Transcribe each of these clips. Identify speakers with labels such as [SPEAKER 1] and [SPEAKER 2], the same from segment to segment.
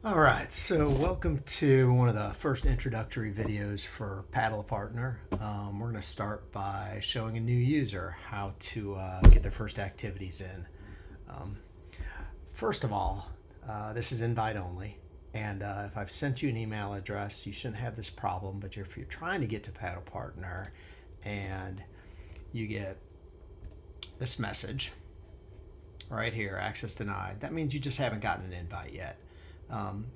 [SPEAKER 1] All right, so welcome to one of the first introductory videos for PaddlePartner. We're going to start by showing a new user how to get their first activities in. Um, First of all, this is invite only, and if I've sent you an email address, you shouldn't have this problem. But if you're trying to get to PaddlePartner and you get this message right here, access denied, that means you just haven't gotten an invite yet.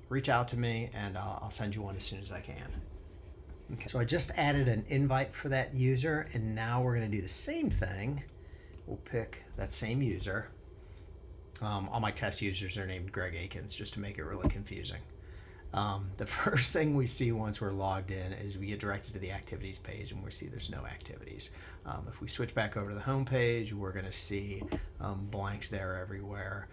[SPEAKER 1] Reach out to me and I'll send you one as soon as I can. Okay, so I just added an invite for that user, and now we're going to do the same thing. We'll pick that same user. All my test users are named Greg Akins just to make it really confusing. The first thing we see once we're logged in is we get directed to the activities page and we see there's no activities. If we switch back over to the home page, we're going to see blanks there everywhere.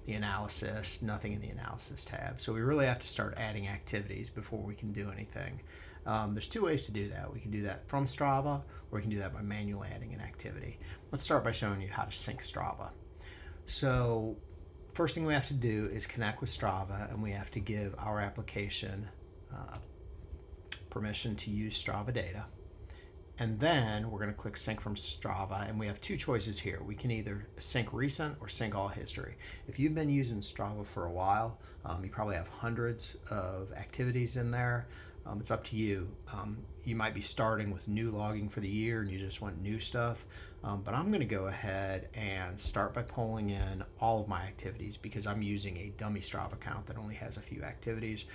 [SPEAKER 1] The analysis, nothing in the analysis tab. So we really have to start adding activities before we can do anything. There's two ways to do that. We can do that from Strava, or we can do that by manually adding an activity. Let's start by showing you how to sync Strava. So first thing we have to do is connect with Strava, and we have to give our application permission to use Strava data. And then we're going to click sync from Strava, and we have two choices here. We can either sync recent or sync all history. If you've been using Strava for a while, you probably have hundreds of activities in there. It's up to you. You might be starting with new logging for the year and you just want new stuff. But I'm going to go ahead and start by pulling in all of my activities because I'm using a dummy Strava account that only has a few activities.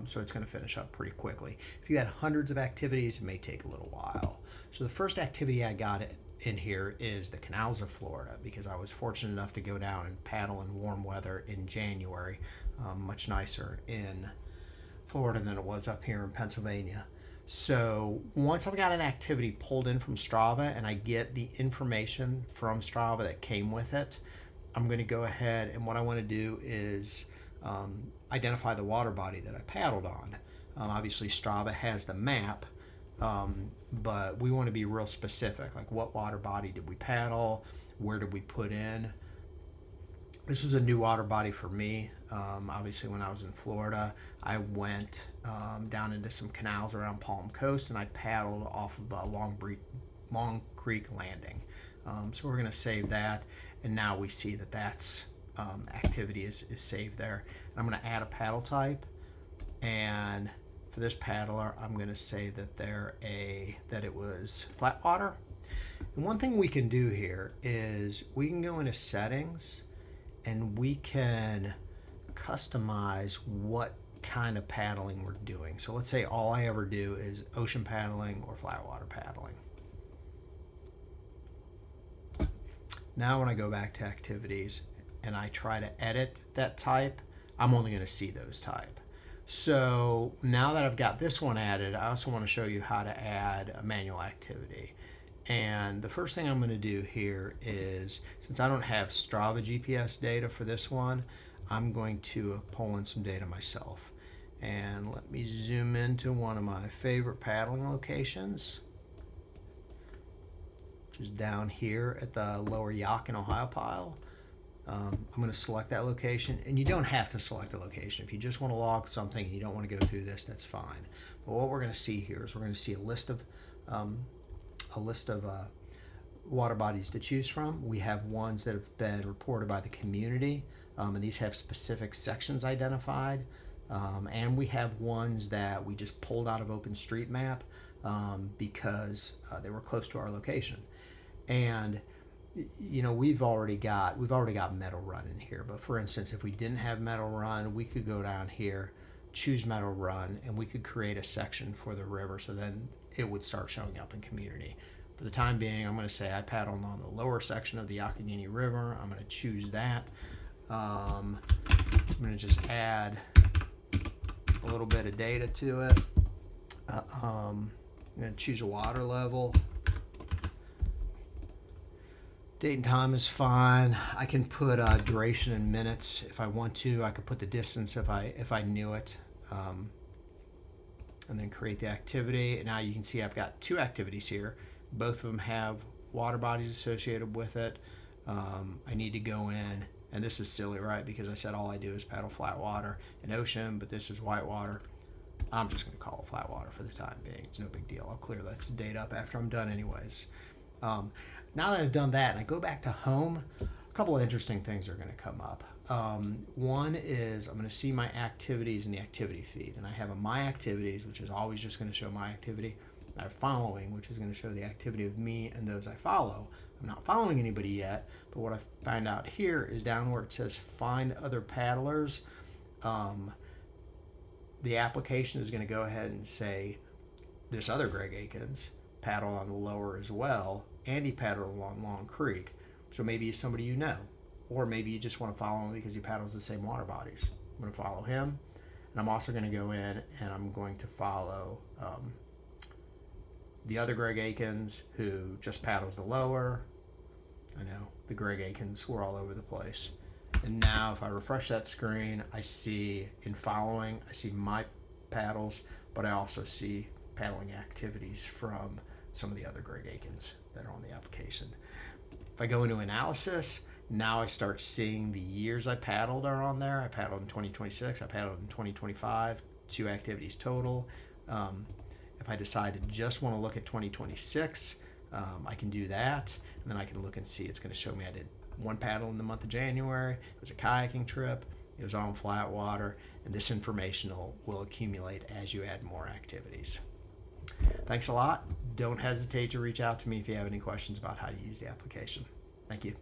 [SPEAKER 1] So it's going to finish up pretty quickly. If you had hundreds of activities, it may take a little while. So the first activity I got in here is the canals of Florida, because I was fortunate enough to go down and paddle in warm weather in January. Much nicer in Florida than it was up here in Pennsylvania. So once I've got an activity pulled in from Strava and I get the information from Strava that came with it, I'm going to go ahead, and what I want to do is identify the water body that I paddled on. Obviously Strava has the map, but we want to be real specific, like what water body did we paddle, where did we put in. This was a new water body for me. Obviously when I was in Florida, I went down into some canals around Palm Coast and I paddled off of Long Creek Landing. So we're going to save that, and now we see that that's activity is saved there. And I'm going to add a paddle type, and for this paddler I'm going to say that that it was flat water. And one thing we can do here is we can go into settings and we can customize what kind of paddling we're doing. So let's say all I ever do is ocean paddling or flat water paddling. Now when I go back to activities and I try to edit that type, I'm only going to see those type. So now that I've got this one added, I also want to show you how to add a manual activity. And the first thing I'm going to do here is, since I don't have Strava GPS data for this one, I'm going to pull in some data myself. And let me zoom into one of my favorite paddling locations, which is down here at the lower Yakin, Ohio pile. I'm going to select that location, and you don't have to select a location. If you just want to log something and you don't want to go through this, that's fine. But what we're going to see here is we're going to see a list of water bodies to choose from. We have ones that have been reported by the community, and these have specific sections identified. And we have ones that we just pulled out of OpenStreetMap because they were close to our location. And you know, we've already got Meadow Run in here, but for instance, if we didn't have Meadow Run, we could go down here, choose Meadow Run, and we could create a section for the river, so then it would start showing up in community. For the time being, I'm going to say I paddled on the lower section of the Youghiogheny River. I'm going to choose that. I'm going to just add a little bit of data to it. I'm going to choose a water level. Date and time is fine. I can put duration in minutes if I want to. I could put the distance if I knew it. And then create the activity. And now you can see I've got two activities here. Both of them have water bodies associated with it. I need to go in And this is silly, right? Because I said all I do is paddle flat water and ocean, but this is white water. I'm just going to call it flat water for the time being. It's no big deal. I'll clear that date up after I'm done anyways. Now that I've done that and I go back to home, a couple of interesting things are going to come up. One is I'm going to see my activities in the activity feed, and I have a My Activities, which is always just going to show my activity. I have Following, which is going to show the activity of me and those I follow. I'm not following anybody yet, but what I find out here is down where it says Find Other Paddlers, the application is going to go ahead and say this other Greg Akins paddled on the lower as well, and he paddled along Long Creek. So maybe he's somebody you know, or maybe you just want to follow him because he paddles the same water bodies. I'm going to follow him, and I'm also going to go in and I'm going to follow the other Greg Akins who just paddles the lower. I know the Greg Akins were all over the place. And now if I refresh that screen, I see in following, I see my paddles, but I also see paddling activities from some of the other Greg Akins that are on the application. If I go into analysis, now I start seeing the years I paddled are on there. I paddled in 2026, I paddled in 2025, 2 activities total. If I decide to just want to look at 2026, I can do that, and then I can look and see. It's going to show me I did 1 paddle in the month of January. It was a kayaking trip. It was on flat water, and this information will accumulate as you add more activities. Thanks a lot. Don't hesitate to reach out to me if you have any questions about how to use the application. Thank you.